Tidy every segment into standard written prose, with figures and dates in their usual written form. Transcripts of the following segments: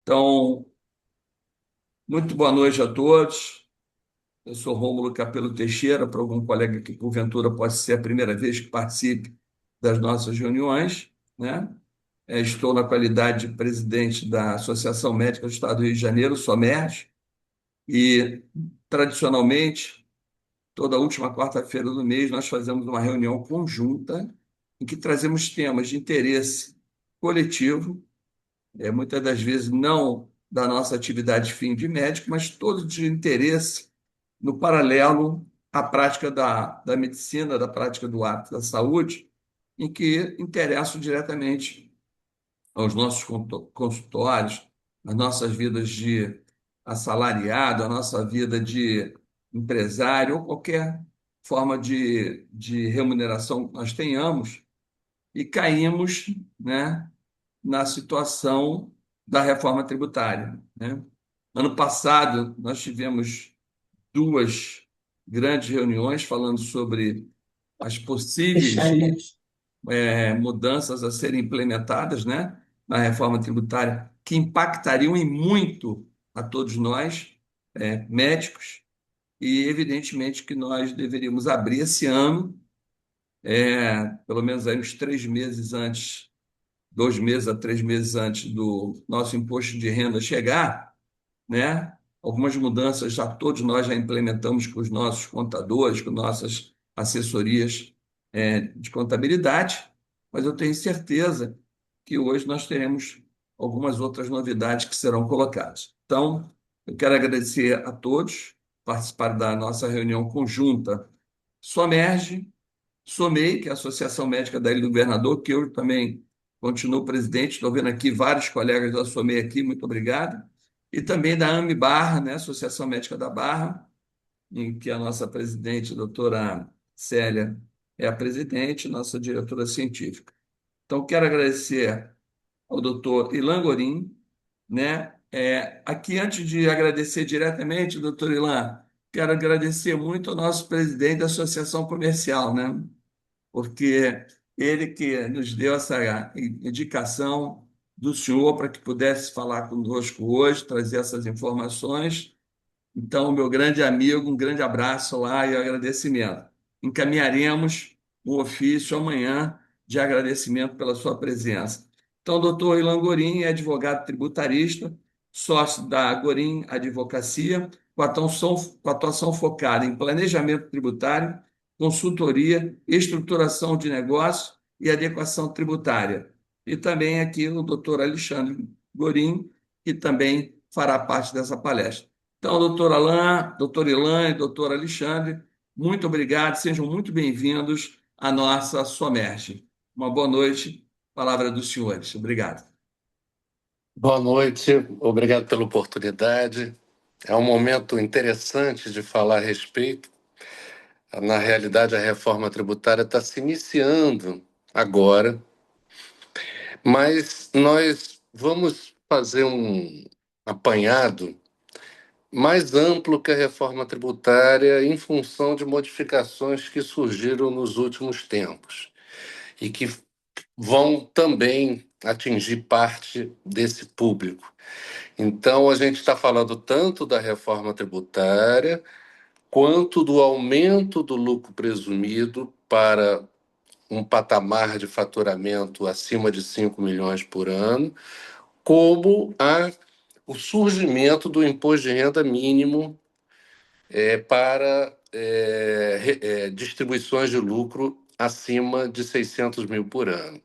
Então, muito boa noite a todos. Eu sou Rômulo Capelo Teixeira, para algum colega que porventura pode ser a primeira vez que participe das nossas reuniões, né? Estou na qualidade de presidente da Associação Médica do Estado do Rio de Janeiro, SOMERJ, e tradicionalmente, toda última quarta-feira do mês, nós fazemos uma reunião conjunta em que trazemos temas de interesse coletivo, muitas das vezes não da nossa atividade fim de médico, mas todo de interesse no paralelo à prática da medicina, da prática do ato da saúde, em que interessam diretamente aos nossos consultórios, às nossas vidas de assalariado, à nossa vida de empresário, ou qualquer forma de remuneração que nós tenhamos, e caímos, né, na situação da reforma tributária, né? Ano passado, nós tivemos duas grandes reuniões falando sobre as possíveis Fechadinhos. mudanças a serem implementadas, né, na reforma tributária, que impactariam em muito a todos nós, médicos, e evidentemente que nós deveríamos abrir esse ano, pelo menos aí uns 3 meses antes, 2 meses a 3 meses antes do nosso imposto de renda chegar, né? Algumas mudanças já todos nós já implementamos com os nossos contadores, com nossas assessorias de contabilidade, mas eu tenho certeza que hoje nós teremos algumas outras novidades que serão colocadas. Então, eu quero agradecer a todos que participaram da nossa reunião conjunta Somerge, SOMEI, que é a Associação Médica da Ilha do Governador, que eu também continuo presidente, estou vendo aqui vários colegas da SOMEI aqui, muito obrigado, e também da AME Barra, né, Associação Médica da Barra, em que a nossa presidente, a doutora Célia, é a presidente, nossa diretora científica. Então, quero agradecer ao doutor Ilan Gorim, né? Aqui, antes de agradecer diretamente, doutor Ilan, quero agradecer muito ao nosso presidente da Associação Comercial, né? Porque ele que nos deu essa indicação do senhor para que pudesse falar conosco hoje, trazer essas informações. Então, meu grande amigo, um grande abraço lá e agradecimento. Encaminharemos um ofício amanhã de agradecimento pela sua presença. Então, doutor Ilan Gorim é advogado tributarista, sócio da Gorim Advocacia, com atuação focada em planejamento tributário, consultoria, estruturação de negócio e adequação tributária. E também aqui o doutor Alexandre Gorim, que também fará parte dessa palestra. Então, doutor Alain, doutor Ilan e doutor Alexandre, muito obrigado, sejam muito bem-vindos à nossa Somerge. Uma boa noite, palavra dos senhores. Obrigado. Boa noite, obrigado pela oportunidade. É um momento interessante de falar a respeito. Na realidade, a reforma tributária está se iniciando agora, mas nós vamos fazer um apanhado mais amplo que a reforma tributária em função de modificações que surgiram nos últimos tempos e que vão também atingir parte desse público. Então, a gente está falando tanto da reforma tributária, quanto do aumento do lucro presumido para um patamar de faturamento acima de 5 milhões por ano, como o surgimento do imposto de renda mínimo para distribuições de lucro acima de 600 mil por ano.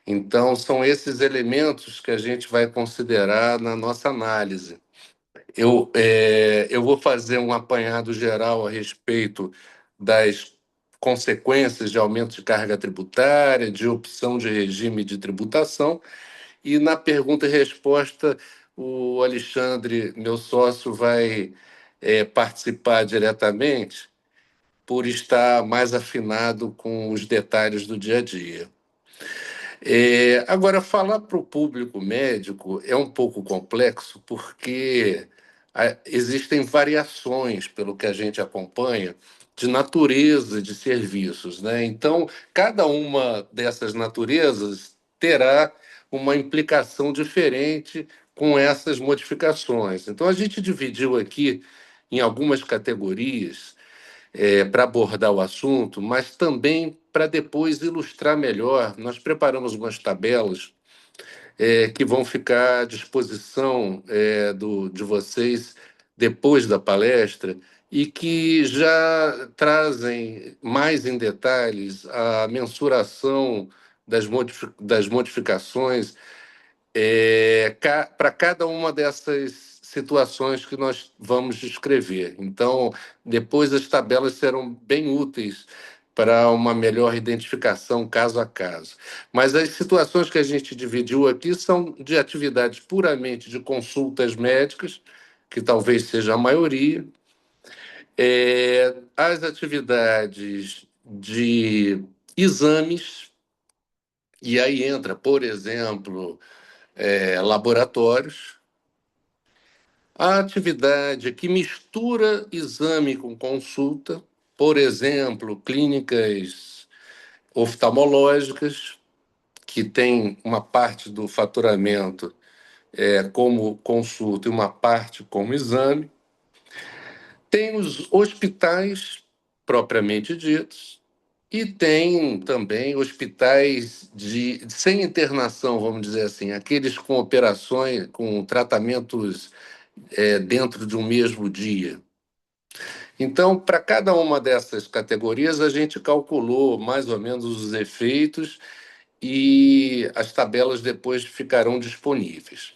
Então, são esses elementos que a gente vai considerar na nossa análise. Eu vou fazer um apanhado geral a respeito das consequências de aumento de carga tributária, de opção de regime de tributação, e na pergunta e resposta, o Alexandre, meu sócio, vai participar diretamente por estar mais afinado com os detalhes do dia a dia. Agora, falar para o público médico é um pouco complexo, porque existem variações, pelo que a gente acompanha, de natureza de serviços, né? Então, cada uma dessas naturezas terá uma implicação diferente com essas modificações. Então, a gente dividiu aqui em algumas categorias para abordar o assunto, mas também para depois ilustrar melhor. Nós preparamos umas tabelas que vão ficar à disposição de vocês depois da palestra e que já trazem mais em detalhes a mensuração das modificações para cada uma dessas situações que nós vamos descrever. Então, depois as tabelas serão bem úteis para uma melhor identificação caso a caso. Mas as situações que a gente dividiu aqui são de atividades puramente de consultas médicas, que talvez seja a maioria, as atividades de exames, e aí entra, por exemplo, laboratórios, a atividade que mistura exame com consulta, por exemplo, clínicas oftalmológicas, que tem uma parte do faturamento como consulta e uma parte como exame. Tem os hospitais propriamente ditos, e tem também hospitais sem internação, vamos dizer assim, aqueles com operações, com tratamentos dentro de um mesmo dia. Então, para cada uma dessas categorias, a gente calculou mais ou menos os efeitos e as tabelas depois ficarão disponíveis.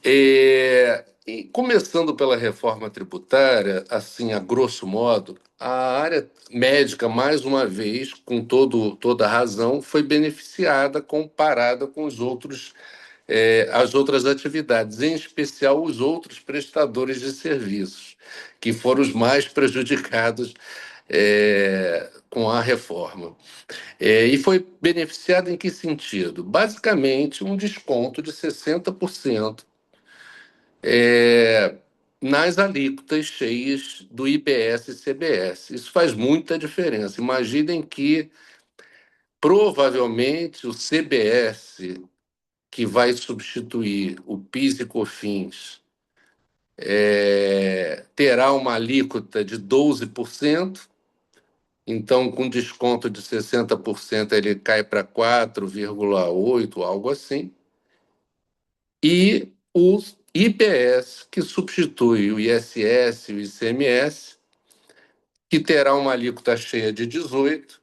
E começando pela reforma tributária, assim, a grosso modo, a área médica, mais uma vez, com toda a razão, foi beneficiada comparada com as outras atividades, em especial os outros prestadores de serviços, que foram os mais prejudicados com a reforma. E foi beneficiado em que sentido? Basicamente, um desconto de 60% nas alíquotas cheias do IBS e CBS. Isso faz muita diferença. Imaginem que, provavelmente, o CBS, que vai substituir o PIS e COFINS, terá uma alíquota de 12%, então, com desconto de 60%, ele cai para 4,8%, algo assim. E o IPS, que substitui o ISS e o ICMS, que terá uma alíquota cheia de 18%,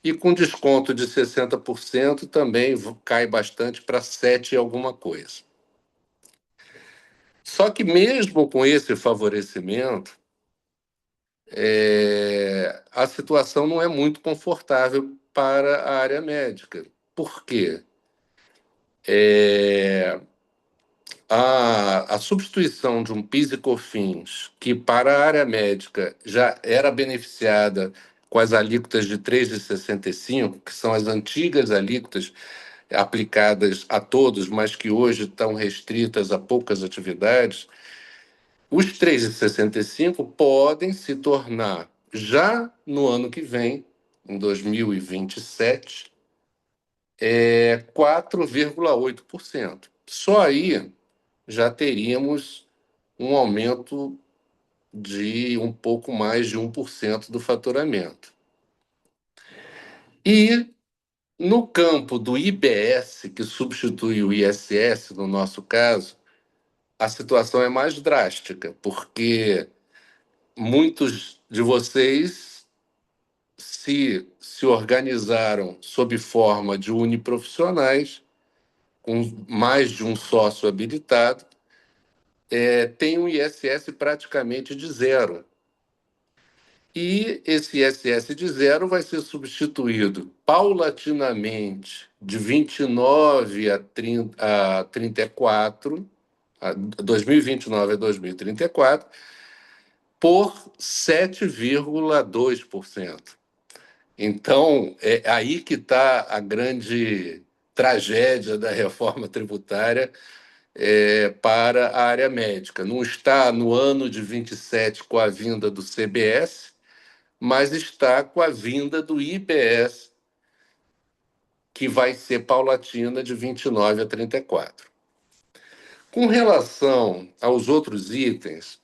e com desconto de 60% também cai bastante para 7 e alguma coisa. Só que mesmo com esse favorecimento, a situação não é muito confortável para a área médica. Por quê? A substituição de um PIS e COFINS, que para a área médica já era beneficiada com as alíquotas de 3,65, que são as antigas alíquotas aplicadas a todos, mas que hoje estão restritas a poucas atividades, os 3,65 podem se tornar, já no ano que vem, em 2027, 4,8%. Só aí já teríamos um aumento de um pouco mais de 1% do faturamento. E no campo do IBS, que substitui o ISS, no nosso caso, a situação é mais drástica, porque muitos de vocês se organizaram sob forma de uniprofissionais, com mais de um sócio habilitado, tem um ISS praticamente de zero. E esse ISS de zero vai ser substituído paulatinamente de 29 a 34, 2029 a 2034, por 7,2%. Então, é aí que está a grande tragédia da reforma tributária para a área médica. Não está no ano de 27 com a vinda do CBS, mas está com a vinda do IBS que vai ser paulatina de 29 a 34. Com relação aos outros itens,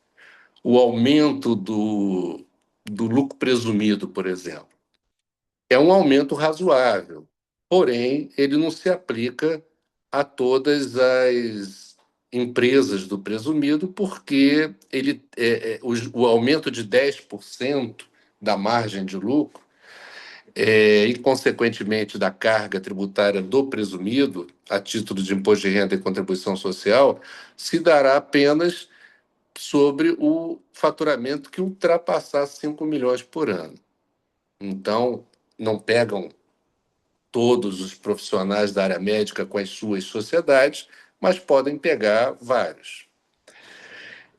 o aumento do lucro presumido, por exemplo, é um aumento razoável, porém, ele não se aplica a todas as empresas do presumido, porque o aumento de 10% da margem de lucro e, consequentemente, da carga tributária do presumido, a título de imposto de renda e contribuição social, se dará apenas sobre o faturamento que ultrapassar 5 milhões por ano. Então, não pegam todos os profissionais da área médica com as suas sociedades, mas podem pegar vários.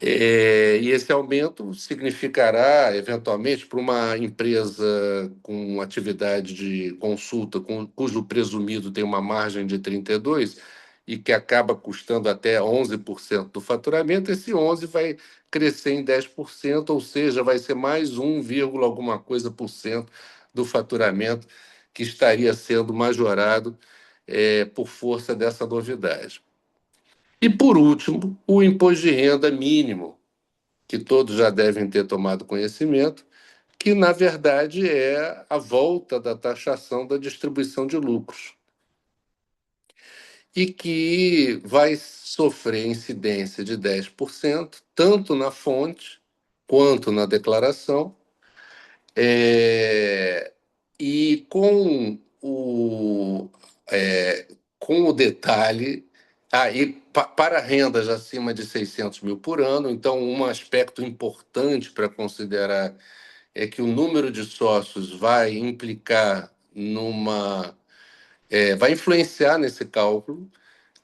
E esse aumento significará, eventualmente, para uma empresa com atividade de consulta, cujo presumido tem uma margem de 32% e que acaba custando até 11% do faturamento, esse 11% vai crescer em 10%, ou seja, vai ser mais 1, alguma coisa por cento do faturamento que estaria sendo majorado por força dessa novidade. E, por último, o imposto de renda mínimo, que todos já devem ter tomado conhecimento, que, na verdade, é a volta da taxação da distribuição de lucros e que vai sofrer incidência de 10%, tanto na fonte quanto na declaração, é, e é, com o detalhe, para rendas acima de 600 mil por ano, então um aspecto importante para considerar é que o número de sócios vai implicar vai influenciar nesse cálculo.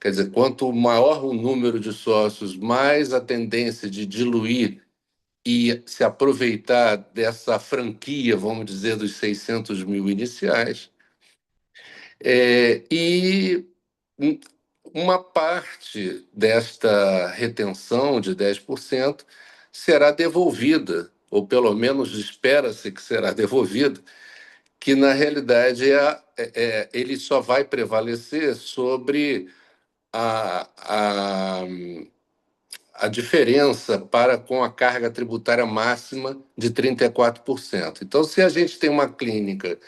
Quer dizer, quanto maior o número de sócios, mais a tendência de diluir e se aproveitar dessa franquia, vamos dizer, dos 600 mil iniciais. E uma parte desta retenção de 10% será devolvida, ou pelo menos espera-se que será devolvida, que na realidade ele só vai prevalecer sobre a, a, a diferença para com a carga tributária máxima de 34%. Então, se a gente tem uma clínica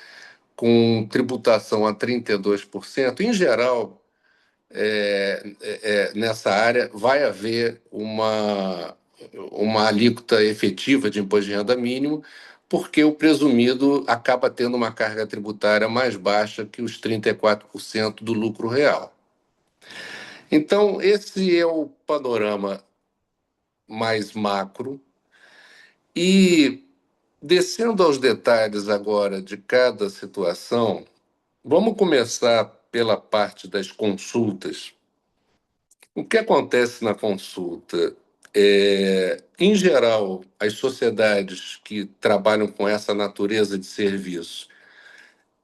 com tributação a 32%, em geral, nessa área vai haver uma alíquota efetiva de imposto de renda mínimo, porque o presumido acaba tendo uma carga tributária mais baixa que os 34% do lucro real. Então, esse é o panorama mais macro. E, descendo aos detalhes agora de cada situação, vamos começar pela parte das consultas. O que acontece na consulta? Em geral, as sociedades que trabalham com essa natureza de serviço,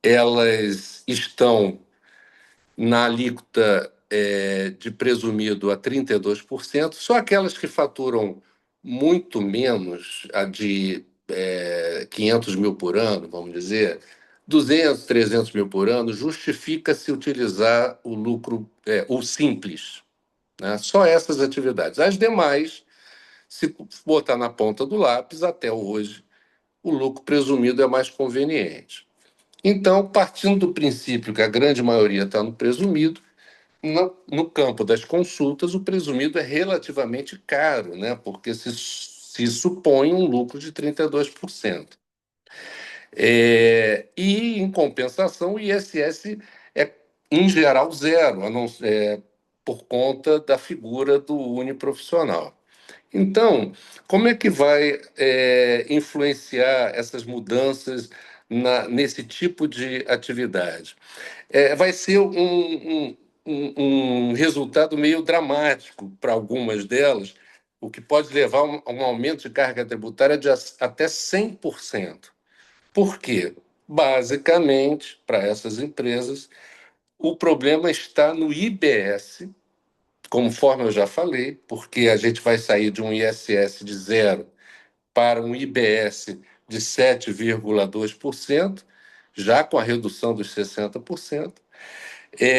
elas estão na alíquota de presumido a 32%, só aquelas que faturam muito menos, a de 500 mil por ano, vamos dizer, 200, 300 mil por ano, justifica-se utilizar o lucro, o simples, né? Só essas atividades. As demais, se botar na ponta do lápis, até hoje, o lucro presumido é mais conveniente. Então, partindo do princípio que a grande maioria está no presumido, no campo das consultas, o presumido é relativamente caro, né? Porque se supõe um lucro de 32%. E, em compensação, o ISS é, em geral, zero, a não, por conta da figura do uniprofissional. Então, como é que vai influenciar essas mudanças nesse tipo de atividade? Vai ser um resultado meio dramático para algumas delas, o que pode levar a um aumento de carga tributária de até 100%. Por quê? Basicamente, para essas empresas, o problema está no IBS, conforme eu já falei, porque a gente vai sair de um ISS de zero para um IBS de 7,2%, já com a redução dos 60%.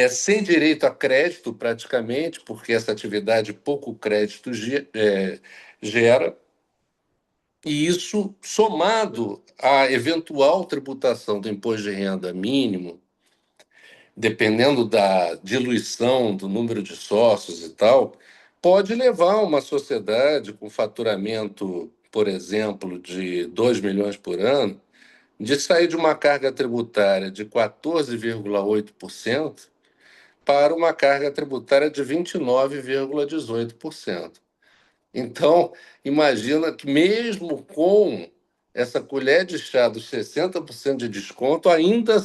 Sem direito a crédito praticamente, porque essa atividade pouco crédito gera, e isso somado à eventual tributação do imposto de renda mínimo, dependendo da diluição do número de sócios e tal, pode levar uma sociedade com faturamento, por exemplo, de 2 milhões por ano, de sair de uma carga tributária de 14,8% para uma carga tributária de 29,18%. Então, imagina que mesmo com essa colher de chá dos 60% de desconto, ainda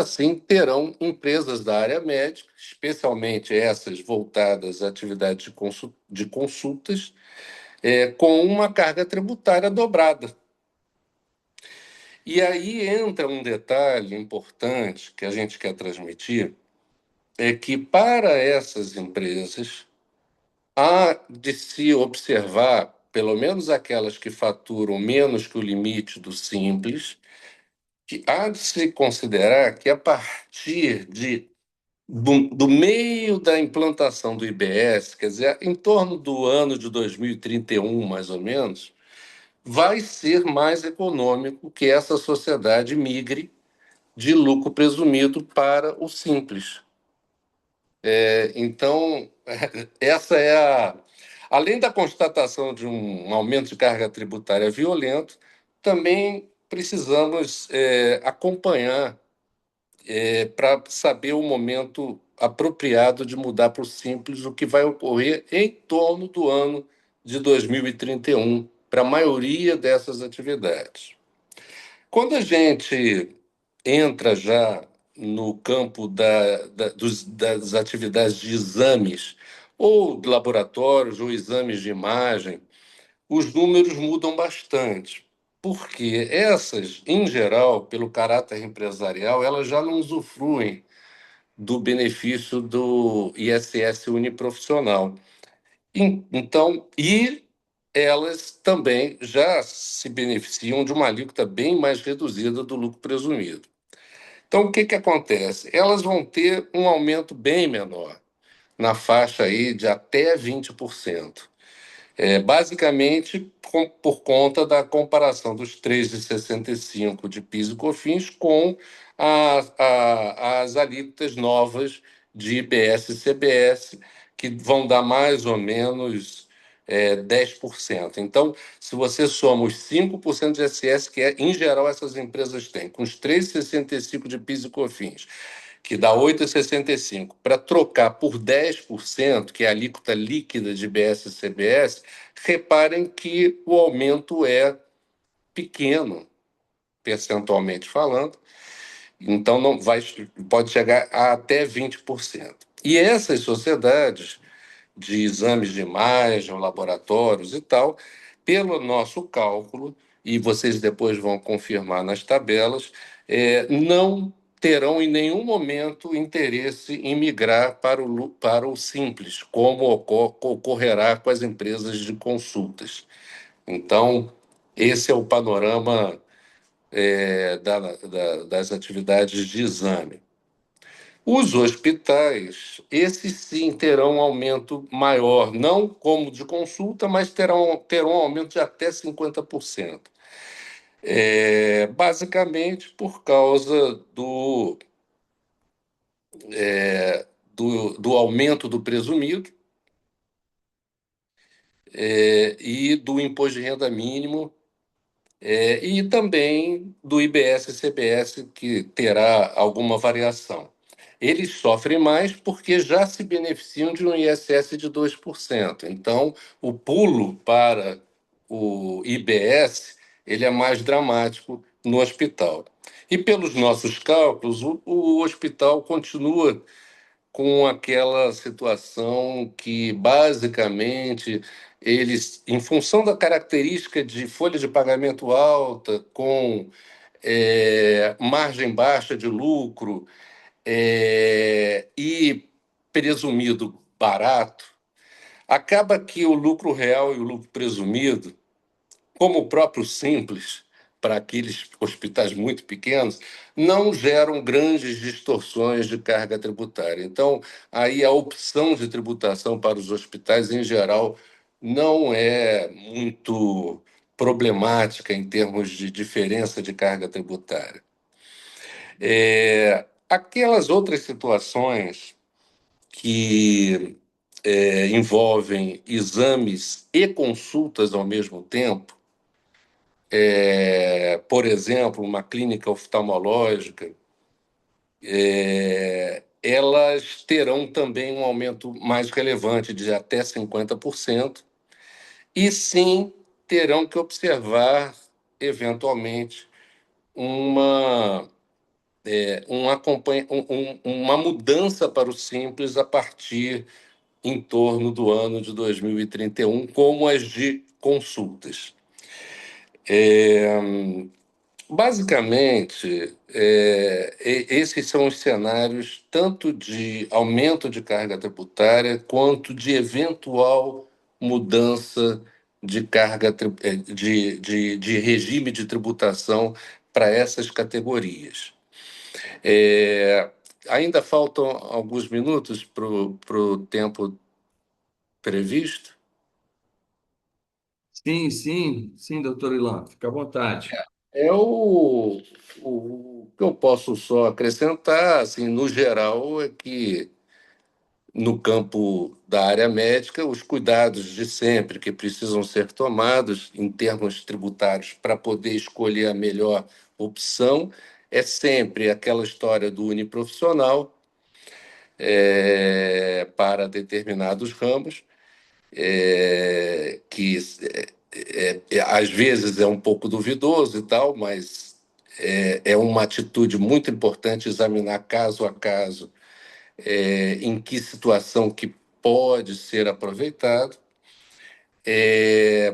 assim terão empresas da área médica, especialmente essas voltadas à atividade de consultas, com uma carga tributária dobrada. E aí entra um detalhe importante que a gente quer transmitir, é que para essas empresas há de se observar, pelo menos aquelas que faturam menos que o limite do simples, que há de se considerar que a partir do meio da implantação do IBS, quer dizer, em torno do ano de 2031, mais ou menos, vai ser mais econômico que essa sociedade migre de lucro presumido para o simples. Então, essa é a. Além da constatação de um aumento de carga tributária violento, também precisamos acompanhar para saber o momento apropriado de mudar para o simples, o que vai ocorrer em torno do ano de 2031 para a maioria dessas atividades. Quando a gente entra já no campo das atividades de exames, ou de laboratórios, ou exames de imagem, os números mudam bastante. Porque essas, em geral, pelo caráter empresarial, elas já não usufruem do benefício do ISS uniprofissional. Então, e elas também já se beneficiam de uma alíquota bem mais reduzida do lucro presumido. Então, o que que acontece? Elas vão ter um aumento bem menor, na faixa aí de até 20%. Basicamente, por conta da comparação dos 3,65 de PIS e COFINS com as alíquotas novas de IBS e CBS, que vão dar mais ou menos 10%. Então, se você soma os 5% de ISS, que em geral essas empresas têm, com os 3,65 de PIS e COFINS, que dá 8,65, para trocar por 10%, que é a alíquota líquida de IBS e CBS, reparem que o aumento é pequeno, percentualmente falando, então não vai, pode chegar a até 20%. E essas sociedades de exames de imagem, laboratórios e tal, pelo nosso cálculo, e vocês depois vão confirmar nas tabelas, não terão em nenhum momento interesse em migrar para o simples, como ocorrerá com as empresas de consultas. Então, esse é o panorama das atividades de exame. Os hospitais, esses sim terão um aumento maior, não como de consulta, mas terão um aumento de até 50%. Basicamente por causa do aumento do presumido e do imposto de renda mínimo e também do IBS e CBS, que terá alguma variação. Eles sofrem mais porque já se beneficiam de um ISS de 2%. Então, o pulo para o IBS ele é mais dramático no hospital. E pelos nossos cálculos, o hospital continua com aquela situação que, basicamente, eles, em função da característica de folha de pagamento alta, com margem baixa de lucro e presumido barato, acaba que o lucro real e o lucro presumido, como o próprio Simples, para aqueles hospitais muito pequenos, não geram grandes distorções de carga tributária. Então, aí a opção de tributação para os hospitais, em geral, não é muito problemática em termos de diferença de carga tributária. Aquelas outras situações que envolvem exames e consultas ao mesmo tempo, por exemplo, uma clínica oftalmológica, elas terão também um aumento mais relevante de até 50%, e sim terão que observar, eventualmente, uma, uma mudança para o Simples a partir em torno do ano de 2031, como as de consultas. Basicamente, esses são os cenários tanto de aumento de carga tributária quanto de eventual mudança de de regime de tributação para essas categorias. Ainda faltam alguns minutos para o tempo previsto. Sim, sim, sim, doutor Ilan, fica à vontade. O que eu posso só acrescentar, assim, no geral, é que no campo da área médica, os cuidados de sempre que precisam ser tomados em termos tributários para poder escolher a melhor opção é sempre aquela história do uniprofissional para determinados ramos, que às vezes é um pouco duvidoso e tal, mas é uma atitude muito importante examinar caso a caso em que situação que pode ser aproveitado,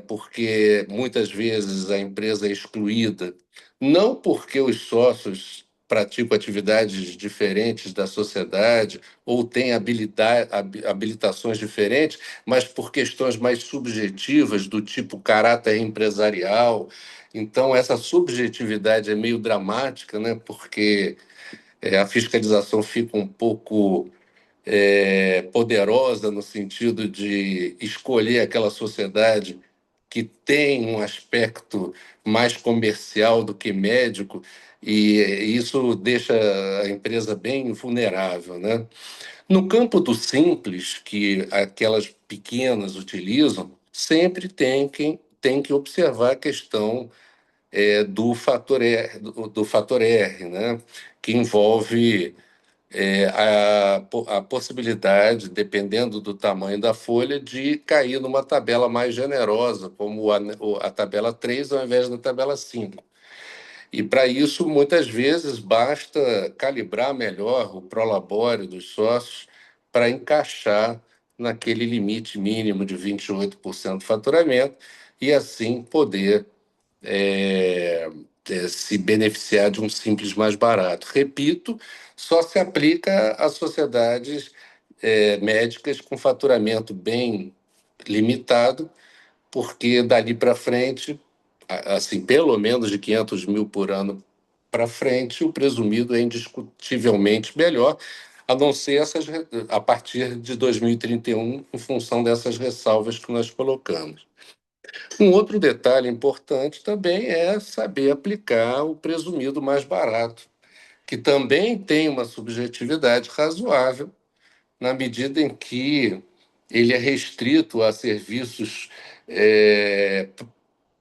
porque muitas vezes a empresa é excluída, não porque os sócios praticam atividades diferentes da sociedade ou têm habilitações diferentes, mas por questões mais subjetivas, do tipo caráter empresarial. Então, essa subjetividade é meio dramática, né? Porque a fiscalização fica um pouco poderosa no sentido de escolher aquela sociedade que tem um aspecto mais comercial do que médico, e isso deixa a empresa bem vulnerável, né? No campo do simples, que aquelas pequenas utilizam, sempre tem que observar a questão do fator R, né? Que envolve a possibilidade, dependendo do tamanho da folha, de cair numa tabela mais generosa, como a tabela 3 ao invés da tabela 5. E para isso, muitas vezes, basta calibrar melhor o prolabore dos sócios para encaixar naquele limite mínimo de 28% do faturamento e assim poder se beneficiar de um simples mais barato. Repito, só se aplica a sociedades médicas com faturamento bem limitado, porque dali para frente, assim, pelo menos de 500 mil por ano para frente, o presumido é indiscutivelmente melhor, a não ser a partir de 2031, em função dessas ressalvas que nós colocamos. Um outro detalhe importante também é saber aplicar o presumido mais barato, que também tem uma subjetividade razoável, na medida em que ele é restrito a serviços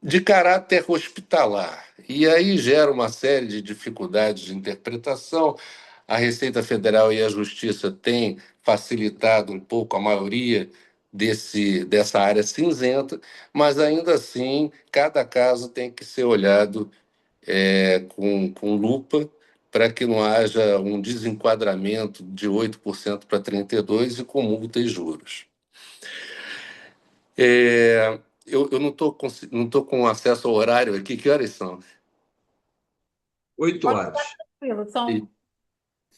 de caráter hospitalar. E aí gera uma série de dificuldades de interpretação. A Receita Federal e a Justiça têm facilitado um pouco a maioria dessa área cinzenta, mas ainda assim, cada caso tem que ser olhado com lupa para que não haja um desenquadramento de 8% para 32% e com multa e juros. Eu não tô com acesso ao horário aqui. Que horas são? 8 horas. Tranquilo, E são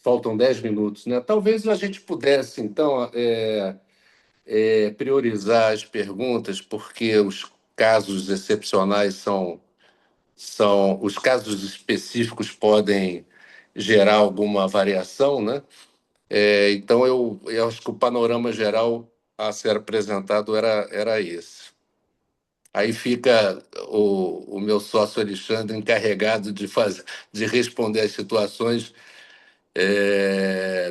faltam 10 minutos, né? Talvez a gente pudesse, então, priorizar as perguntas, porque os casos excepcionais são os casos específicos podem gerar alguma variação, né? Então, eu acho que o panorama geral a ser apresentado era esse. Aí fica o meu sócio Alexandre encarregado de responder às situações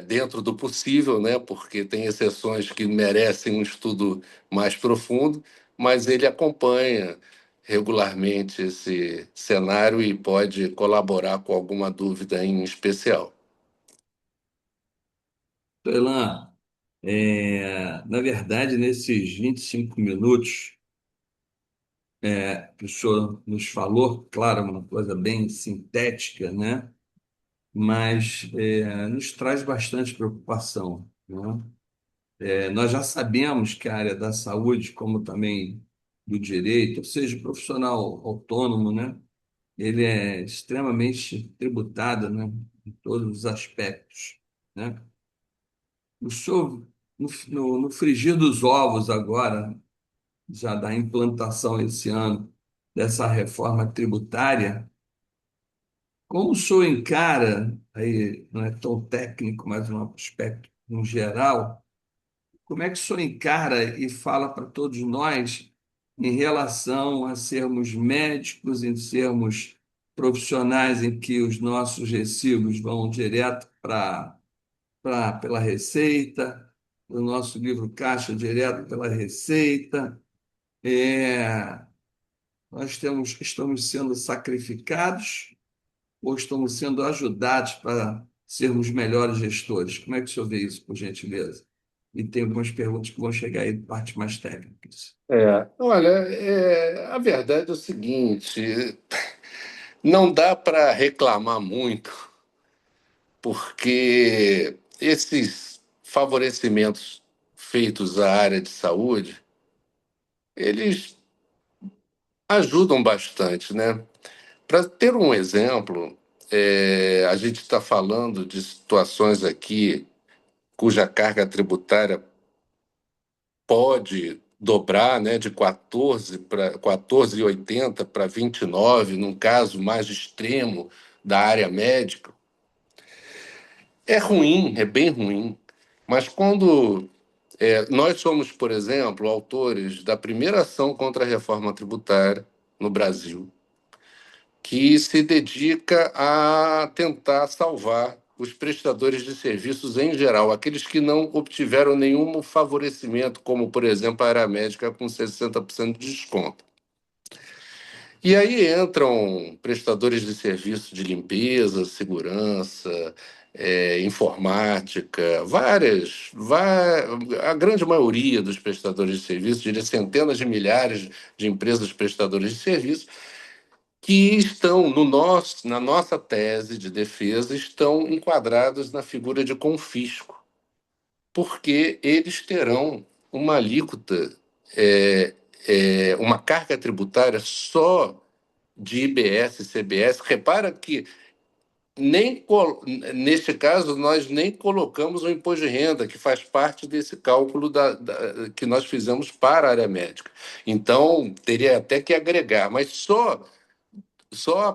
dentro do possível, né? Porque tem exceções que merecem um estudo mais profundo, mas ele acompanha regularmente esse cenário e pode colaborar com alguma dúvida em especial. Soilan, na verdade, nesses 25 minutos que o senhor nos falou, claro, uma coisa bem sintética, né? Mas nos traz bastante preocupação, né? Nós já sabemos que a área da saúde, como também do direito, ou seja, o profissional autônomo, né? Ele é extremamente tributado, né? Em todos os aspectos, né? O senhor, no frigir dos ovos agora, já da implantação esse ano dessa reforma tributária, como o senhor encara, aí não é tão técnico, mas um aspecto em geral, como é que o senhor encara e fala para todos nós em relação a sermos médicos, em sermos profissionais em que os nossos recibos vão direto pela Receita, o nosso livro caixa direto pela Receita. É, estamos sendo sacrificados ou estamos sendo ajudados para sermos melhores gestores? Como é que o senhor vê isso, por gentileza? E tem algumas perguntas que vão chegar aí de partes mais técnicas. Olha, a verdade é o seguinte: não dá para reclamar muito, porque esses favorecimentos feitos à área de saúde, eles ajudam bastante, né? Para ter um exemplo, a gente está falando de situações aqui cuja carga tributária pode dobrar, né, de 14 para 14,80 para 29, num caso mais extremo da área médica. É ruim, é bem ruim. Mas quando nós somos, por exemplo, autores da primeira ação contra a reforma tributária no Brasil, que se dedica a tentar salvar os prestadores de serviços em geral, aqueles que não obtiveram nenhum favorecimento, como, por exemplo, a área médica com 60% de desconto. E aí entram prestadores de serviços de limpeza, segurança, informática, a grande maioria dos prestadores de serviços, diria centenas de milhares de empresas prestadoras de serviços, que estão na nossa tese de defesa, estão enquadrados na figura de confisco, porque eles terão uma alíquota, uma carga tributária só de IBS e CBS. Repara que neste caso nós nem colocamos o imposto de renda, que faz parte desse cálculo que nós fizemos para a área médica. Então, teria até que agregar, mas só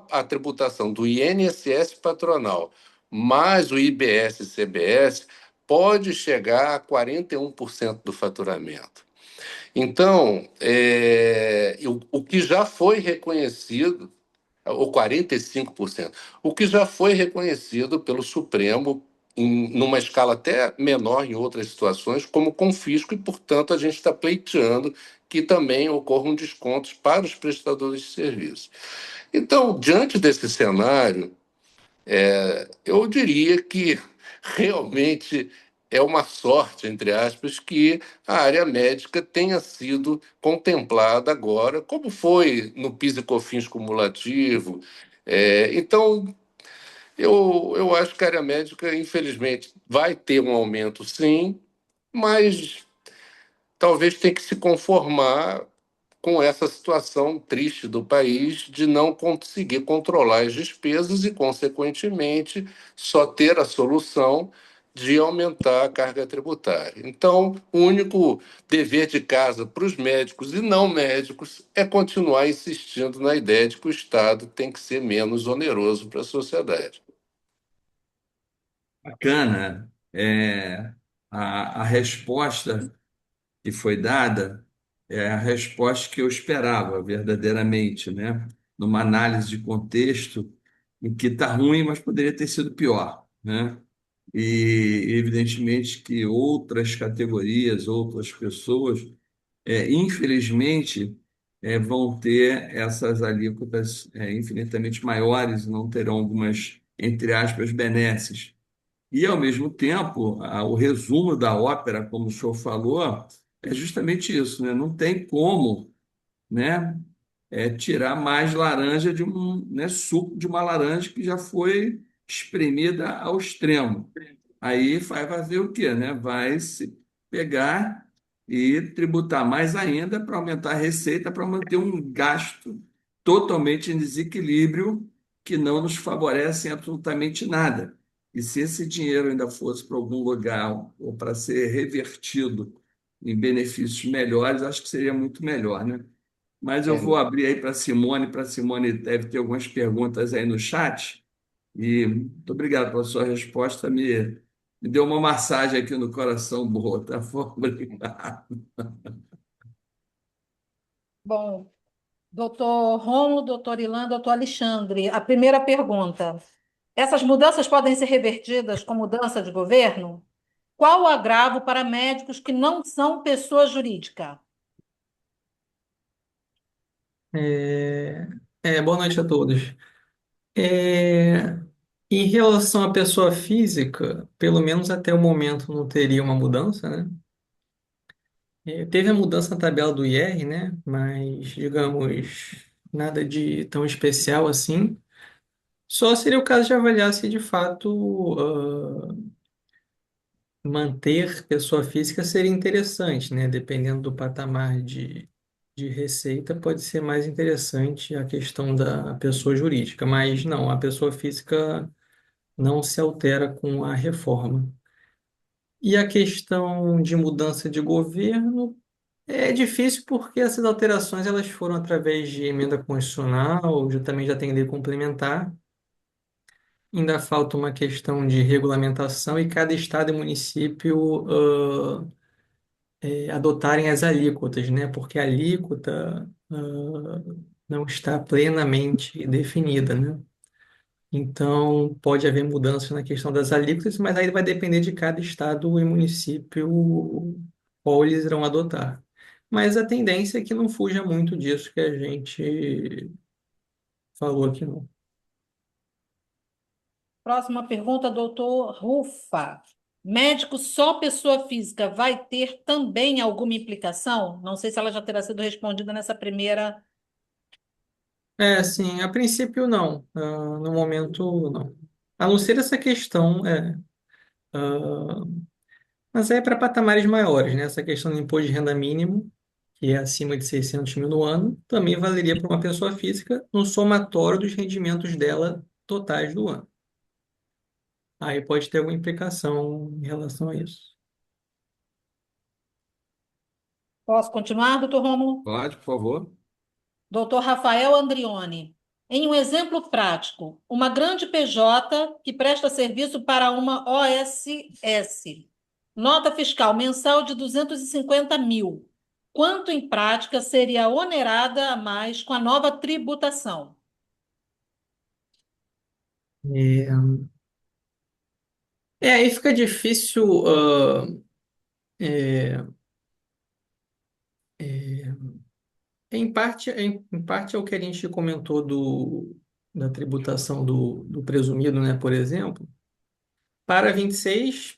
a tributação do INSS patronal mais o IBS e CBS pode chegar a 41% do faturamento. Então, o que já foi reconhecido, ou 45%, o que já foi reconhecido pelo Supremo, numa escala até menor em outras situações, como confisco, e, portanto, a gente está pleiteando que também ocorram descontos para os prestadores de serviços. Então, diante desse cenário, eu diria que realmente é uma sorte, entre aspas, que a área médica tenha sido contemplada agora, como foi no PIS e COFINS cumulativo. Então, eu acho que a área médica, infelizmente, vai ter um aumento, sim, mas talvez tenha que se conformar com essa situação triste do país de não conseguir controlar as despesas e, consequentemente, só ter a solução de aumentar a carga tributária. Então, o único dever de casa para os médicos e não médicos é continuar insistindo na ideia de que o Estado tem que ser menos oneroso para a sociedade. Bacana. A resposta que foi dada é a resposta que eu esperava, verdadeiramente, né? Numa análise de contexto em que está ruim, mas poderia ter sido pior, né? E evidentemente que outras categorias, outras pessoas, infelizmente, vão ter essas alíquotas infinitamente maiores, não terão algumas, entre aspas, benesses. E, ao mesmo tempo, o resumo da ópera, como o senhor falou, é justamente isso, né? Não tem como, né, tirar mais laranja de um, né, suco de uma laranja que já foi espremida ao extremo. Aí vai fazer o quê, né? Vai se pegar e tributar mais ainda para aumentar a receita, para manter um gasto totalmente em desequilíbrio que não nos favorece em absolutamente nada. E se esse dinheiro ainda fosse para algum lugar ou para ser revertido em benefícios melhores, acho que seria muito melhor, né? Mas eu vou abrir aí para a Simone deve ter algumas perguntas aí no chat. E muito obrigado pela sua resposta, me deu uma massagem aqui no coração boa, tá bom? Obrigado. Bom, doutor Rômulo, doutor Ilan, doutor Alexandre, a primeira pergunta. Essas mudanças podem ser revertidas com mudança de governo? Qual o agravo para médicos que não são pessoa jurídica? É, boa noite a todos. É, Em relação à pessoa física, pelo menos até o momento não teria uma mudança, né? Teve a mudança na tabela do IR, né? Mas, digamos, nada de tão especial assim. Só seria o caso de avaliar se de fato manter pessoa física seria interessante, né? Dependendo do patamar de receita, pode ser mais interessante a questão da pessoa jurídica, mas não, a pessoa física não se altera com a reforma. E a questão de mudança de governo é difícil porque essas alterações elas foram através de emenda constitucional, também já tem lei complementar. Ainda falta uma questão de regulamentação e cada estado e município adotarem as alíquotas, né? Porque a alíquota não está plenamente definida, né? Então, pode haver mudanças na questão das alíquotas, mas aí vai depender de cada estado e município qual eles irão adotar. Mas a tendência é que não fuja muito disso que a gente falou aqui, não. Próxima pergunta, doutor Rufa. Médico só pessoa física vai ter também alguma implicação? Não sei se ela já terá sido respondida nessa primeira. Sim, a princípio não. No momento, não. A não ser essa questão, ah, mas é para patamares maiores, né? Essa questão do imposto de renda mínimo, que é acima de 600 mil no ano, também valeria para uma pessoa física no somatório dos rendimentos dela totais do ano. Aí pode ter alguma implicação em relação a isso. Posso continuar, doutor Rômulo? Pode, por favor. Doutor Rafael Andrione. Em um exemplo prático, uma grande PJ que presta serviço para uma OSS, nota fiscal mensal de 250 mil. Quanto em prática seria onerada a mais com a nova tributação? É, Aí fica difícil. É, é, em parte é o que a gente comentou da tributação do presumido, né? Por exemplo, para 26,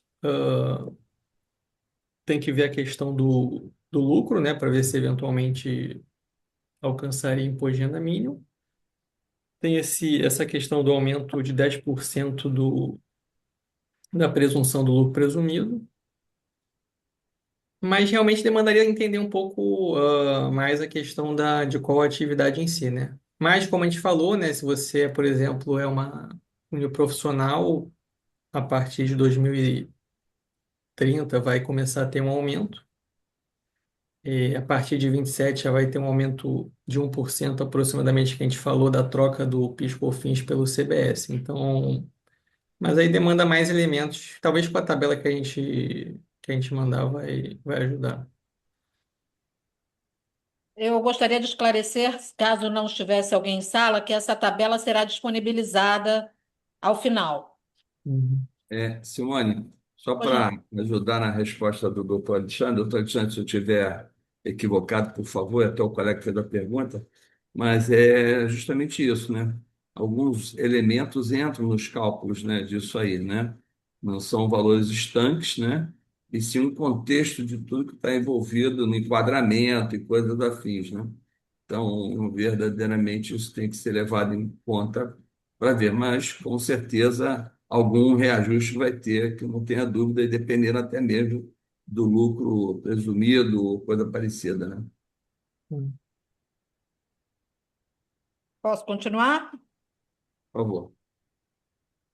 tem que ver a questão do lucro, né? Para ver se eventualmente alcançaria imposto de renda mínimo. Tem essa questão do aumento de 10% da presunção do lucro presumido. Mas realmente demandaria entender um pouco mais a questão de qual a atividade em si, né? Mas, como a gente falou, né? Se você, por exemplo, um profissional a partir de 2000 30 vai começar a ter um aumento. A partir de 27 já vai ter um aumento de 1% aproximadamente que a gente falou da troca do PIS/COFINS pelo CBS. Então, mas aí demanda mais elementos. Talvez com a tabela que a gente mandar vai ajudar. Eu gostaria de esclarecer, caso não estivesse alguém em sala, que essa tabela será disponibilizada ao final. Uhum. Simone, só Pois para não. ajudar na resposta do doutor Alexandre, se eu estiver equivocado, por favor, até o colega que fez a pergunta, mas é justamente isso, né? Alguns elementos entram nos cálculos, né, disso aí, né? Não são valores estanques, né? E sim um contexto de tudo que está envolvido no enquadramento e coisas afins, né? Então, verdadeiramente, isso tem que ser levado em conta para ver, mas com certeza algum reajuste vai ter, que não tenha dúvida, e dependendo até mesmo do lucro presumido ou coisa parecida, né? Uhum. Posso continuar? Por favor.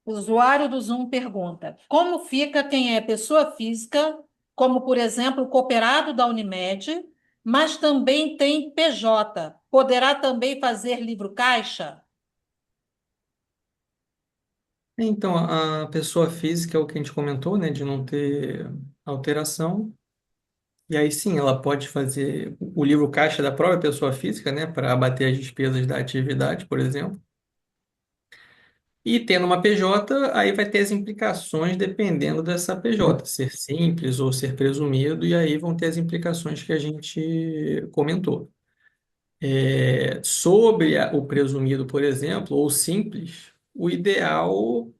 O usuário do Zoom pergunta: como fica quem é pessoa física, como, por exemplo, o cooperado da Unimed, mas também tem PJ? Poderá também fazer livro caixa? Então, a pessoa física é o que a gente comentou, né, de não ter alteração. E aí sim, ela pode fazer o livro caixa da própria pessoa física, né, para abater as despesas da atividade, por exemplo. E tendo uma PJ, aí vai ter as implicações dependendo dessa PJ, ser simples ou ser presumido, e aí vão ter as implicações que a gente comentou. Sobre o presumido, por exemplo, ou simples, o ideal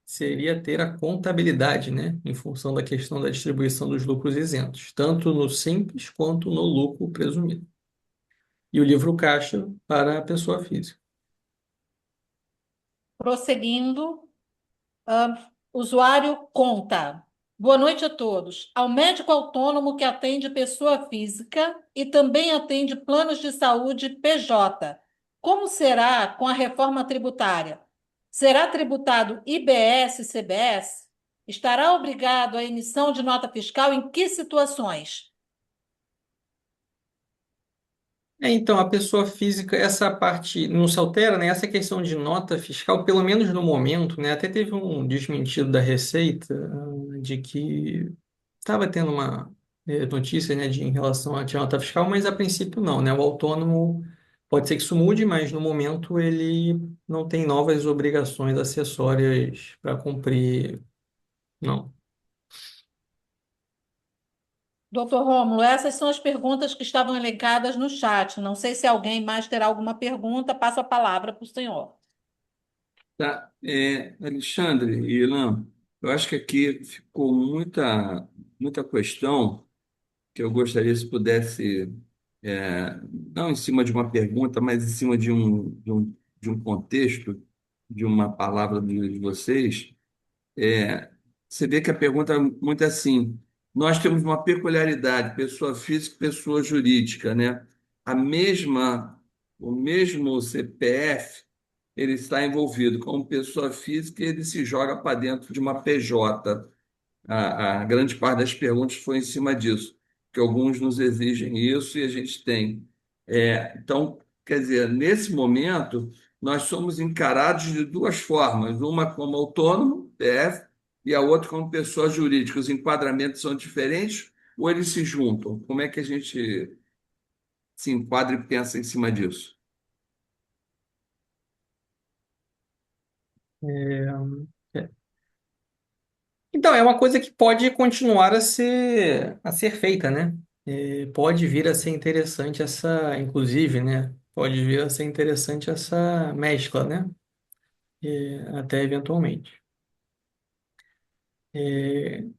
seria ter a contabilidade, né, em função da questão da distribuição dos lucros isentos, tanto no simples quanto no lucro presumido. E o livro caixa para a pessoa física. Prosseguindo, usuário conta. Boa noite a todos. Ao médico autônomo que atende pessoa física e também atende planos de saúde PJ, como será com a reforma tributária? Será tributado IBS e CBS? Estará obrigado à emissão de nota fiscal em que situações? Então, a pessoa física, essa parte não se altera, né? Essa questão de nota fiscal, pelo menos no momento, né? Até teve um desmentido da Receita, de que estava tendo uma notícia, né, em relação à nota fiscal, mas a princípio não, né? O autônomo pode ser que isso mude, mas no momento ele não tem novas obrigações acessórias para cumprir, não. Doutor Rômulo, essas são as perguntas que estavam elencadas no chat. Não sei se alguém mais terá alguma pergunta. Passo a palavra para o senhor. Tá, Alexandre e Ilan, eu acho que aqui ficou muita questão que eu gostaria se pudesse, não em cima de uma pergunta, mas em cima de um contexto, de uma palavra de vocês. Você vê que a pergunta é muito assim. Nós temos uma peculiaridade, pessoa física e pessoa jurídica, né? A mesma, o mesmo CPF, ele está envolvido como pessoa física e ele se joga para dentro de uma PJ. A grande parte das perguntas foi em cima disso, que alguns nos exigem isso e a gente tem. Então, quer dizer, nesse momento, nós somos encarados de duas formas, uma como autônomo, PF, e a outra como pessoa jurídica. Os enquadramentos são diferentes ou eles se juntam? Como é que a gente se enquadra e pensa em cima disso? É. Então, é uma coisa que pode continuar a ser feita, né? Pode vir a ser interessante inclusive, né? Pode vir a ser interessante essa mescla, né? Até eventualmente.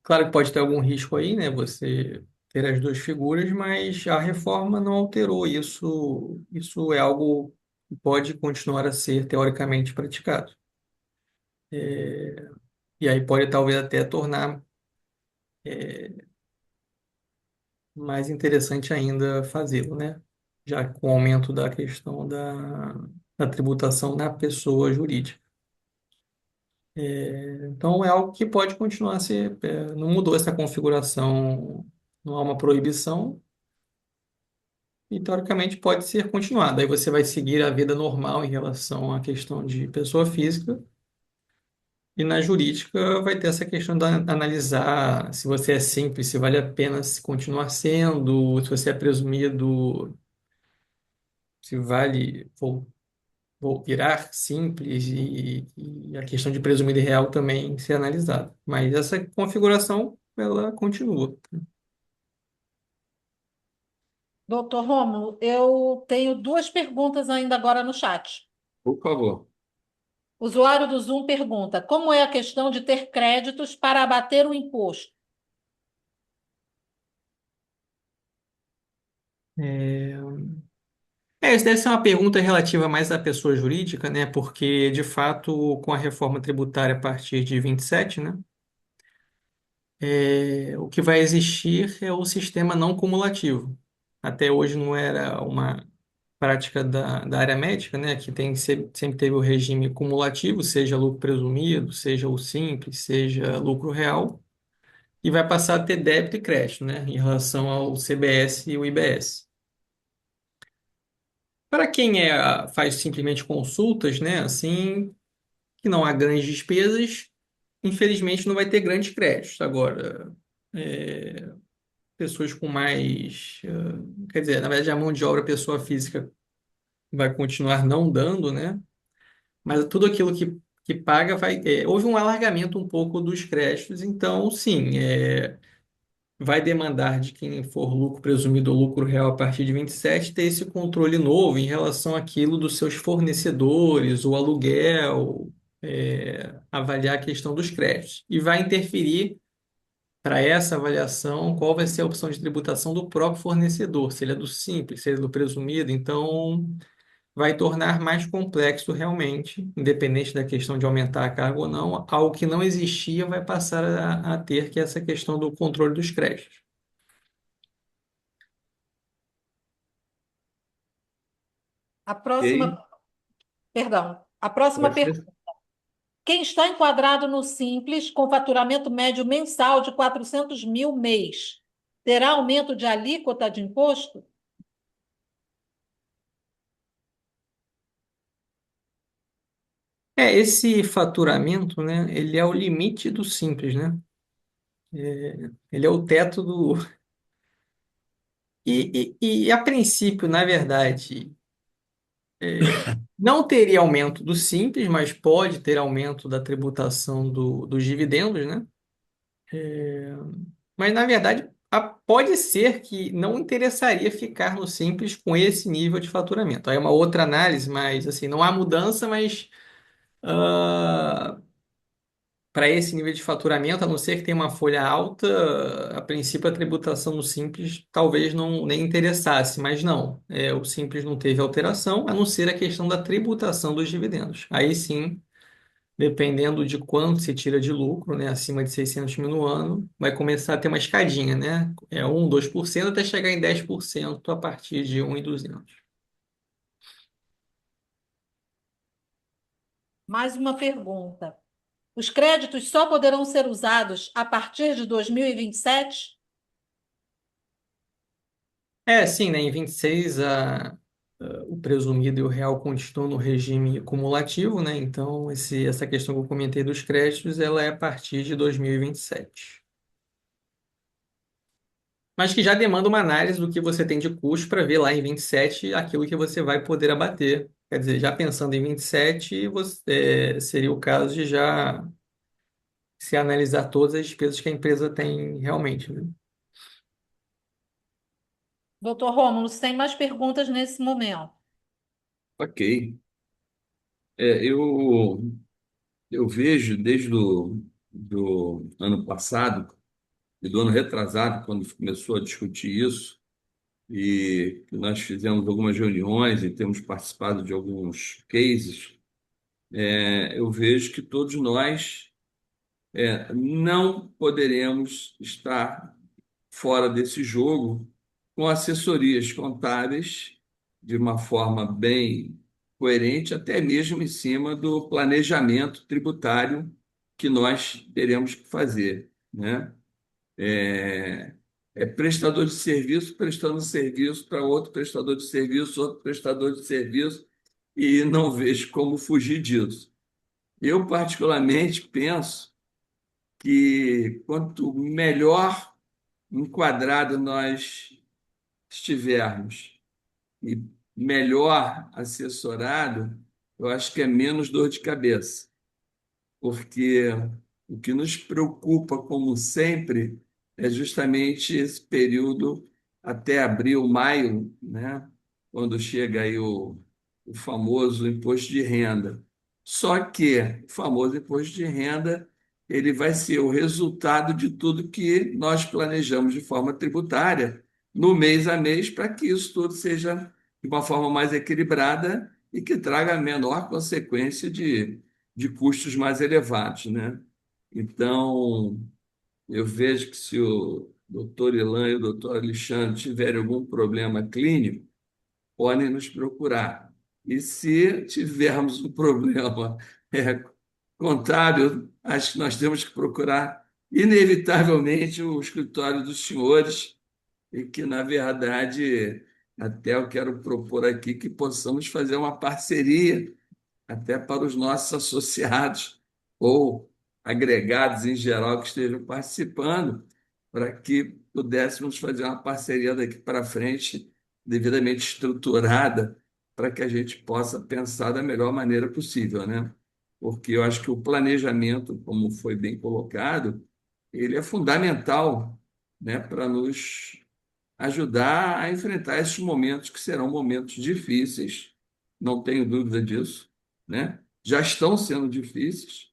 Claro que pode ter algum risco aí, né? Você ter as duas figuras, mas a reforma não alterou isso. Isso é algo que pode continuar a ser teoricamente praticado. E aí pode talvez até tornar mais interessante ainda fazê-lo, né? Já com o aumento da questão da tributação na pessoa jurídica. Então, é algo que pode continuar a ser, não mudou essa configuração, não há uma proibição, e teoricamente pode ser continuado. Aí você vai seguir a vida normal em relação à questão de pessoa física, e na jurídica vai ter essa questão de analisar se você é simples, se vale a pena se continuar sendo, se você é presumido, se vale vou virar simples e a questão de presumido e real também ser analisada. Mas essa configuração, ela continua. Doutor Rômulo, eu tenho duas perguntas ainda agora no chat. Por favor. O usuário do Zoom pergunta: como é a questão de ter créditos para abater o imposto? É, Isso deve ser uma pergunta relativa mais à pessoa jurídica, né? Porque, de fato, com a reforma tributária a partir de 27, né? O que vai existir é o sistema não cumulativo. Até hoje não era uma prática da área médica, né? Que sempre teve o regime cumulativo, seja lucro presumido, seja o simples, seja lucro real, e vai passar a ter débito e crédito, né? Em relação ao CBS e o IBS. Para quem faz simplesmente consultas, né? Assim, que não há grandes despesas, infelizmente não vai ter grandes créditos. Agora, é, pessoas com mais, quer dizer, na verdade a mão de obra pessoa física vai continuar não dando, né? Mas tudo aquilo que paga houve um alargamento um pouco dos créditos, então sim, vai demandar de quem for lucro presumido ou lucro real a partir de 27 ter esse controle novo em relação àquilo dos seus fornecedores, o aluguel, avaliar a questão dos créditos. E vai interferir para essa avaliação qual vai ser a opção de tributação do próprio fornecedor, se ele é do simples, se ele é do presumido. Então, vai tornar mais complexo realmente, independente da questão de aumentar a carga ou não, algo que não existia vai passar a ter, que é essa questão do controle dos créditos. A Ok? próxima, perdão, a próxima Pode pergunta. ser. Quem está enquadrado no Simples com faturamento médio mensal de 400 mil mês, terá aumento de alíquota de imposto? Esse faturamento, né, ele é o limite do simples, né? Ele é o teto do. A princípio, na verdade, não teria aumento do simples, mas pode ter aumento da tributação dos dividendos, né? Mas, na verdade, pode ser que não interessaria ficar no simples com esse nível de faturamento. Aí é uma outra análise, mas assim, não há mudança, mas para esse nível de faturamento, a não ser que tenha uma folha alta, a princípio a tributação no simples talvez não nem interessasse, mas não, o simples não teve alteração, a não ser a questão da tributação dos dividendos. Aí sim, dependendo de quanto se tira de lucro, né, acima de 600 mil no ano, vai começar a ter uma escadinha, né? 1, 2% até chegar em 10% a partir de 1.200. Mais uma pergunta. Os créditos só poderão ser usados a partir de 2027? Sim, né? Em 26 o presumido e o real continuam no regime cumulativo, né? Então, essa questão que eu comentei dos créditos, ela é a partir de 2027. Mas que já demanda uma análise do que você tem de custo para ver lá em 27 aquilo que você vai poder abater. Quer dizer, já pensando em 27, seria o caso de já se analisar todas as despesas que a empresa tem realmente, né? Doutor Rômulo, sem mais perguntas nesse momento. Ok. Eu vejo desde do ano passado e do ano retrasado, quando começou a discutir isso, e que nós fizemos algumas reuniões e temos participado de alguns cases, eu vejo que todos nós não poderemos estar fora desse jogo com assessorias contábeis de uma forma bem coerente, até mesmo em cima do planejamento tributário que nós teremos que fazer, né? É, é prestador de serviço prestando serviço para outro prestador de serviço, e não vejo como fugir disso. Eu, particularmente, penso que quanto melhor enquadrado nós estivermos e melhor assessorado, eu acho que é menos dor de cabeça, porque o que nos preocupa, como sempre, é justamente esse período até abril, maio, né? Quando chega aí o famoso imposto de renda. Só que o famoso imposto de renda ele vai ser o resultado de tudo que nós planejamos de forma tributária no mês a mês para que isso tudo seja de uma forma mais equilibrada e que traga a menor consequência de custos mais elevados, né? Então, eu vejo que se o doutor Ilan e o doutor Alexandre tiverem algum problema clínico, podem nos procurar. E se tivermos um problema é, contábil, acho que nós temos que procurar, inevitavelmente, o escritório dos senhores, e que, na verdade, até eu quero propor aqui que possamos fazer uma parceria até para os nossos associados ou agregados em geral que estejam participando, para que pudéssemos fazer uma parceria daqui para frente, devidamente estruturada, para que a gente possa pensar da melhor maneira possível, né? Porque eu acho que o planejamento, como foi bem colocado, ele é fundamental, né, para nos ajudar a enfrentar esses momentos que serão momentos difíceis, não tenho dúvida disso, né? Já estão sendo difíceis,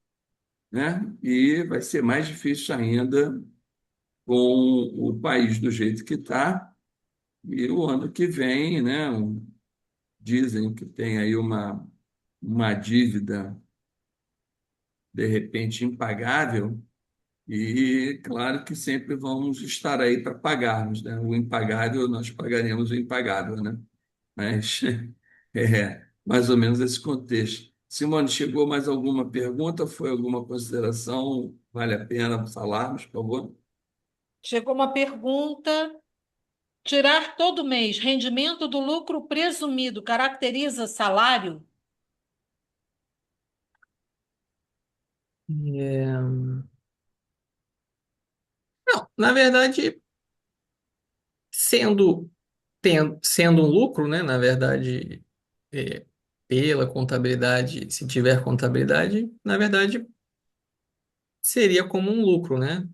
né? E vai ser mais difícil ainda com o país do jeito que está. E o ano que vem, né? Dizem que tem aí uma dívida de repente impagável. E claro que sempre vamos estar aí para pagarmos, né? O impagável, nós pagaremos o impagável, né? Mas é mais ou menos esse contexto. Simone, chegou mais alguma pergunta? Foi alguma consideração? Vale a pena falarmos, por favor? Chegou uma pergunta. Tirar todo mês rendimento do lucro presumido caracteriza salário? É, não, na verdade, sendo, sendo um lucro, né? Na verdade, é, pela contabilidade, se tiver contabilidade, na verdade, seria como um lucro, né?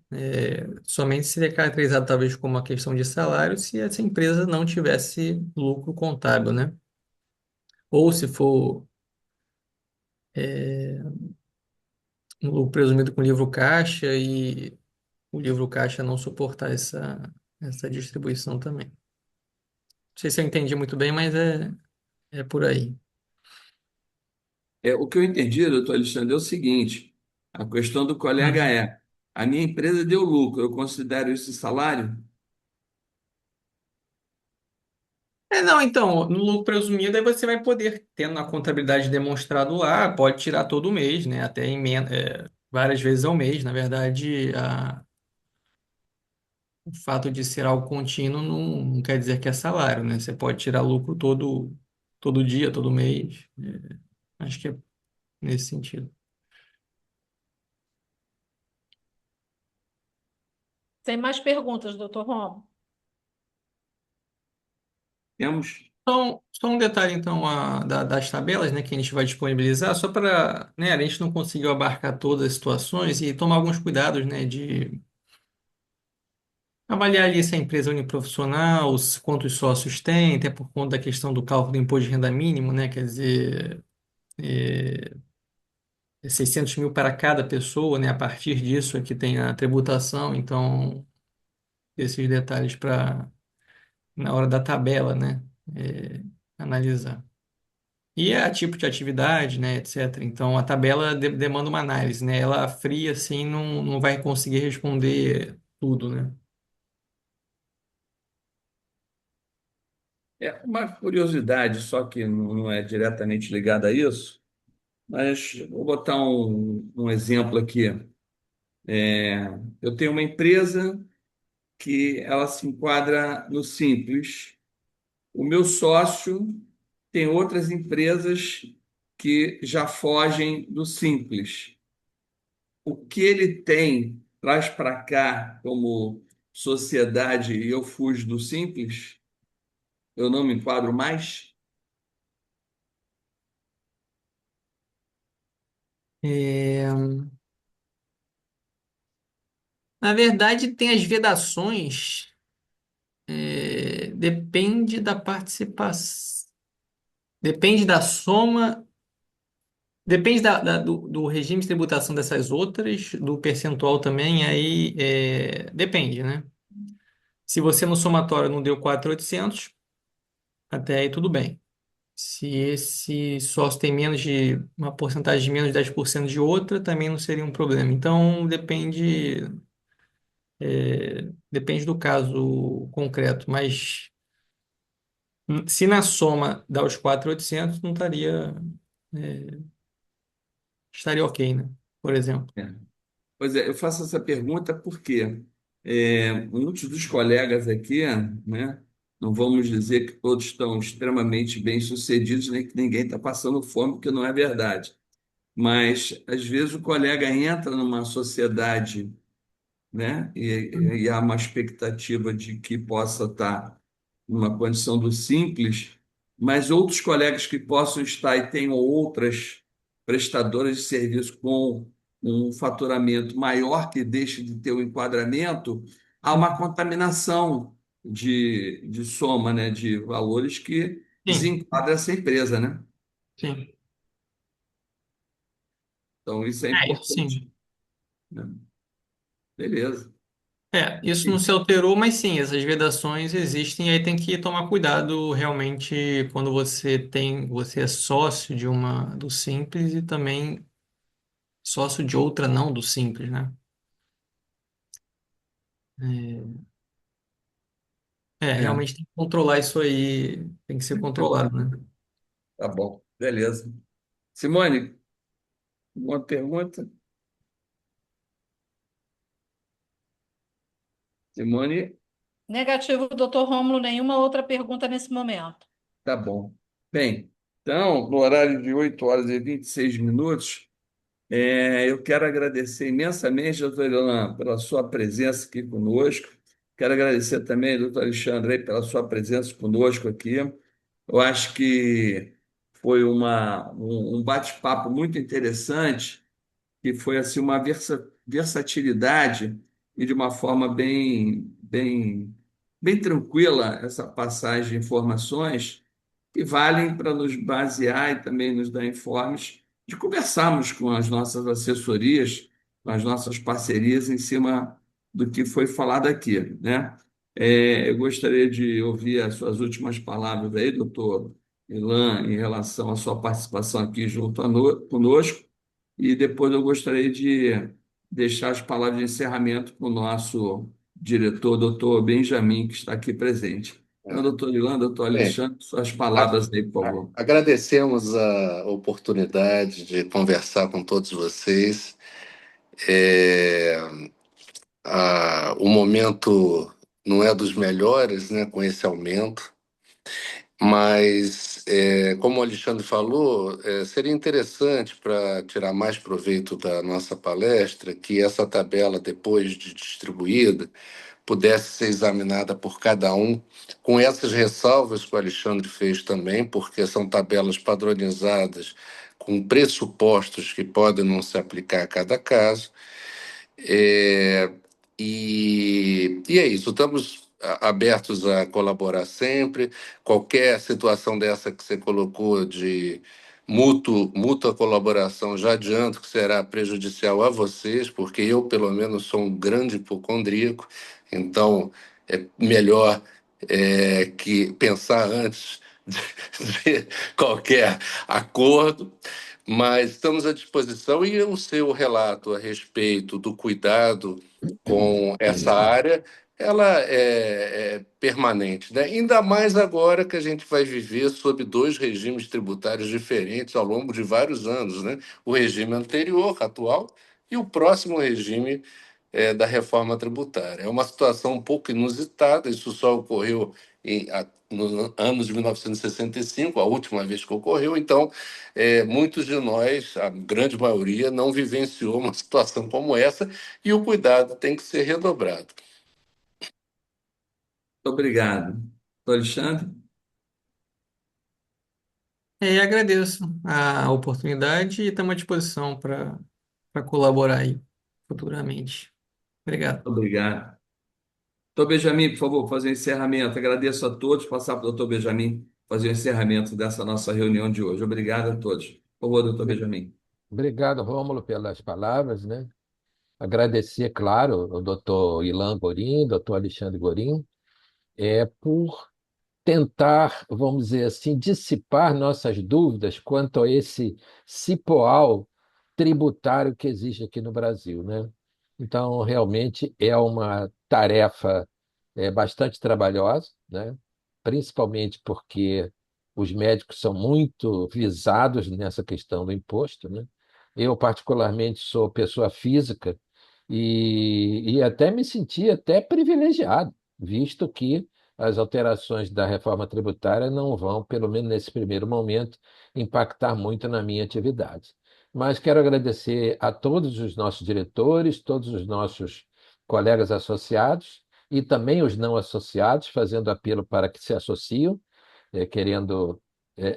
Somente seria caracterizado talvez como uma questão de salário se essa empresa não tivesse lucro contábil, né? Ou se for é, um lucro presumido com livro caixa e o livro caixa não suportar essa distribuição também. Não sei se eu entendi muito bem, mas é por aí. O que eu entendi, doutor Alexandre, é o seguinte: a questão do colega Hum. é: a minha empresa deu lucro, eu considero isso salário? Não, então, no lucro presumido, aí você vai poder, tendo na contabilidade demonstrado lá, pode tirar todo mês, né? Até várias vezes ao mês. Na verdade, o fato de ser algo contínuo não quer dizer que é salário, né? Você pode tirar lucro todo dia, todo mês. Acho que é nesse sentido. Tem mais perguntas, doutor Romo? Temos. Então, só um detalhe, então, das tabelas, né, que a gente vai disponibilizar, só para, né, a gente não conseguiu abarcar todas as situações e tomar alguns cuidados, né, de avaliar ali se a empresa é uniprofissional, quantos sócios tem, até por conta da questão do cálculo do imposto de renda mínimo, né, quer dizer, é 600 mil para cada pessoa, né, a partir disso é que tem a tributação, então, esses detalhes para, na hora da tabela, né, é, analisar. E a tipo de atividade, né, etc. Então, a tabela demanda uma análise, né? Ela fria, assim, não vai conseguir responder tudo, né? Uma curiosidade, só que não é diretamente ligada a isso. Mas vou botar um exemplo aqui. Eu tenho uma empresa que ela se enquadra no simples. O meu sócio tem outras empresas que já fogem do simples. O que ele tem traz para cá como sociedade e eu fujo do simples, eu não me enquadro mais? É, na verdade, tem as vedações, depende da participação, depende da soma, depende do regime de tributação dessas outras, do percentual também, aí depende, né? Se você no somatório não deu 4.800, até aí tudo bem. Se esse sócio tem menos de uma porcentagem de menos de 10% de outra, também não seria um problema. Então, depende do caso concreto, mas se na soma dá os 4.800, não estaria ok, né? Por exemplo. É. Pois é, eu faço essa pergunta porque muitos dos colegas aqui, né, não vamos dizer que todos estão extremamente bem-sucedidos, nem que ninguém está passando fome, porque não é verdade. Mas, às vezes, o colega entra numa sociedade, né? E há uma expectativa de que possa estar numa condição do simples, mas outros colegas que possam estar e tenham outras prestadoras de serviço com um faturamento maior que deixe de ter o enquadramento, há uma contaminação de soma, né? De valores que Sim, desenquadra essa empresa, né? sim. Então, isso é Sim. importante, né? Beleza. Isso não se alterou, mas sim, essas vedações existem e aí tem que tomar cuidado realmente quando você é sócio do Simples e também sócio de outra não do Simples, né? É, Realmente tem que controlar isso aí, tem que ser controlado, né? tá bom. Beleza. Simone, uma pergunta? Simone, Negativo, doutor Rômulo, nenhuma outra pergunta nesse momento. tá bom. Bem, então, no horário de 8 horas e 26 minutos, eu quero agradecer imensamente, doutor Ilan, pela sua presença aqui conosco. Quero agradecer também, doutor Alexandre, aí, pela sua presença conosco aqui. Eu acho que foi um bate-papo muito interessante, que foi assim uma versatilidade e de uma forma bem tranquila essa passagem de informações que valem para nos basear e também nos dar informes de conversarmos com as nossas assessorias, com as nossas parcerias em cima do que foi falado aqui, né? Eu gostaria de ouvir as suas últimas palavras aí, doutor Ilan, em relação à sua participação aqui junto conosco, e depois eu gostaria de deixar as palavras de encerramento com o nosso diretor, doutor Benjamin, que está aqui presente. Então, É. doutor Ilan, doutor Bem, Alexandre, suas a- palavras aí, por favor. agradecemos a oportunidade de conversar com todos vocês. É, o momento não é dos melhores, né, com esse aumento, mas, como o Alexandre falou, seria interessante para tirar mais proveito da nossa palestra que essa tabela, depois de distribuída, pudesse ser examinada por cada um, com essas ressalvas que o Alexandre fez também, porque são tabelas padronizadas com pressupostos que podem não se aplicar a cada caso. É, e é isso, estamos abertos a colaborar sempre. Qualquer situação dessa que você colocou de mútua colaboração, já adianto que será prejudicial a vocês, porque eu, pelo menos, sou um grande hipocondríaco, então é melhor que pensar antes de, de qualquer acordo. Mas estamos à disposição e o seu relato a respeito do cuidado com essa área ela é permanente, né? Ainda mais agora que a gente vai viver sob dois regimes tributários diferentes ao longo de vários anos, né? O regime anterior, atual, e o próximo regime da reforma tributária. É uma situação um pouco inusitada, isso só ocorreu nos anos de 1965, a última vez que ocorreu, então muitos de nós, a grande maioria, não vivenciou uma situação como essa, e o cuidado tem que ser redobrado. Obrigado. Doutor Alexandre, Agradeço a oportunidade e estamos à disposição para colaborar aí futuramente. Obrigado. obrigado. Doutor Benjamin, por favor, fazer o encerramento. Agradeço a todos. Passar para o doutor Benjamin fazer o encerramento dessa nossa reunião de hoje. Obrigado a todos. Por favor, doutor Benjamin. Obrigado, Rômulo, pelas palavras, né? Agradecer, claro, ao doutor Ilan Gorim, doutor Alexandre Gorim, por tentar, vamos dizer assim, dissipar nossas dúvidas quanto a esse cipoal tributário que existe aqui no Brasil, né? Então, realmente é uma tarefa bastante trabalhosa, né? Principalmente porque os médicos são muito visados nessa questão do imposto, né? Eu, particularmente, sou pessoa física e até me senti até privilegiado, visto que as alterações da reforma tributária não vão, pelo menos nesse primeiro momento, impactar muito na minha atividade. Mas quero agradecer a todos os nossos diretores, todos os nossos colegas associados e também os não associados, fazendo apelo para que se associem, querendo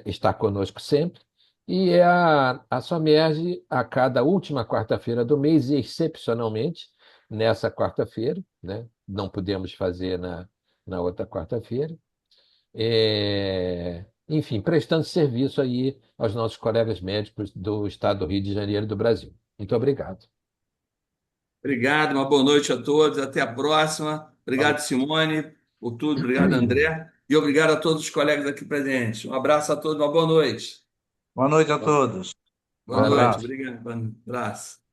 estar conosco sempre. E a Somerge, a cada última quarta-feira do mês, e excepcionalmente nessa quarta-feira, né? Não podemos fazer na outra quarta-feira. Enfim, prestando serviço aí aos nossos colegas médicos do Estado do Rio de Janeiro e do Brasil. Muito obrigado. Obrigado, uma boa noite a todos. Até a próxima. Obrigado, Simone, por tudo. Obrigado, André. E obrigado a todos os colegas aqui presentes. Um abraço a todos, uma boa noite. Boa noite a todos. Um Boa noite, abraço. obrigado. Um abraço.